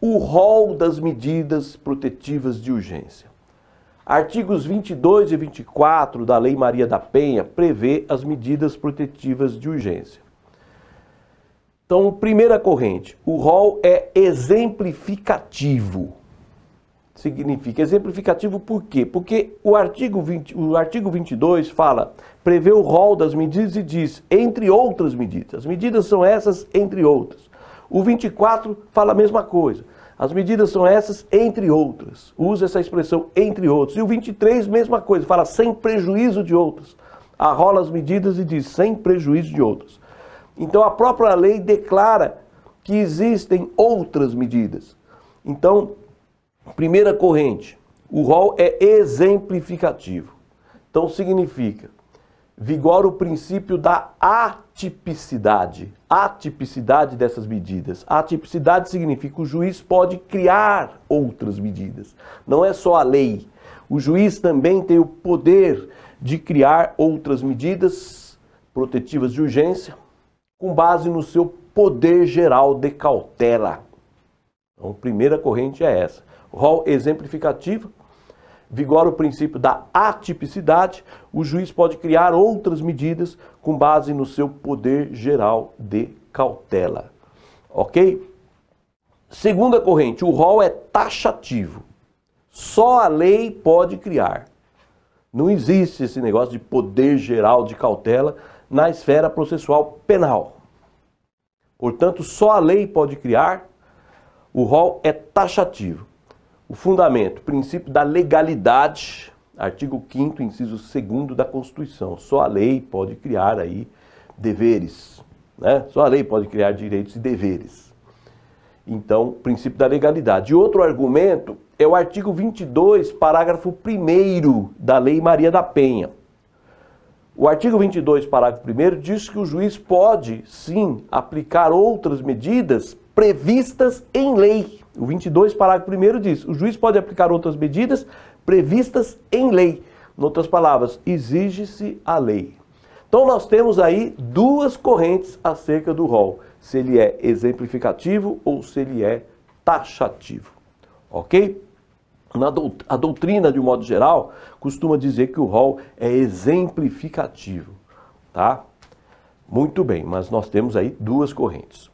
o rol das medidas protetivas de urgência. Artigos 22 e 24 da Lei Maria da Penha prevê as medidas protetivas de urgência. Então, primeira corrente, o rol é exemplificativo. Significa exemplificativo por quê? Porque o artigo 22 prevê o rol das medidas e diz, entre outras medidas. As medidas são essas, entre outras. O 24 fala a mesma coisa. As medidas são essas, entre outras. Usa essa expressão, entre outros. E o 23, mesma coisa, fala sem prejuízo de outras. Arrola as medidas e diz, sem prejuízo de outras. Então, a própria lei declara que existem outras medidas. Então, primeira corrente, o rol é exemplificativo. Então, significa, vigora o princípio da atipicidade. Atipicidade dessas medidas. Atipicidade significa que o juiz pode criar outras medidas. Não é só a lei. O juiz também tem o poder de criar outras medidas protetivas de urgência com base no seu poder geral de cautela. Então, a primeira corrente é essa. Rol exemplificativo. Vigora o princípio da atipicidade, o juiz pode criar outras medidas com base no seu poder geral de cautela. Ok? Segunda corrente, o rol é taxativo. Só a lei pode criar. Não existe esse negócio de poder geral de cautela na esfera processual penal. Portanto, só a lei pode criar, o rol é taxativo. O fundamento, princípio da legalidade, artigo 5º, inciso 2º da Constituição. Só a lei pode criar aí deveres, né? Só a lei pode criar direitos e deveres. Então, princípio da legalidade. E outro argumento é o artigo 22, parágrafo 1º da Lei Maria da Penha. O artigo 22, parágrafo 1º, diz que o juiz pode, sim, aplicar outras medidas previstas em lei. O 22, parágrafo 1º diz, o juiz pode aplicar outras medidas previstas em lei. Em outras palavras, exige-se a lei. Então nós temos aí duas correntes acerca do rol, se ele é exemplificativo ou se ele é taxativo. Ok? A doutrina, de um modo geral, costuma dizer que o rol é exemplificativo. Tá? Muito bem, mas nós temos aí duas correntes.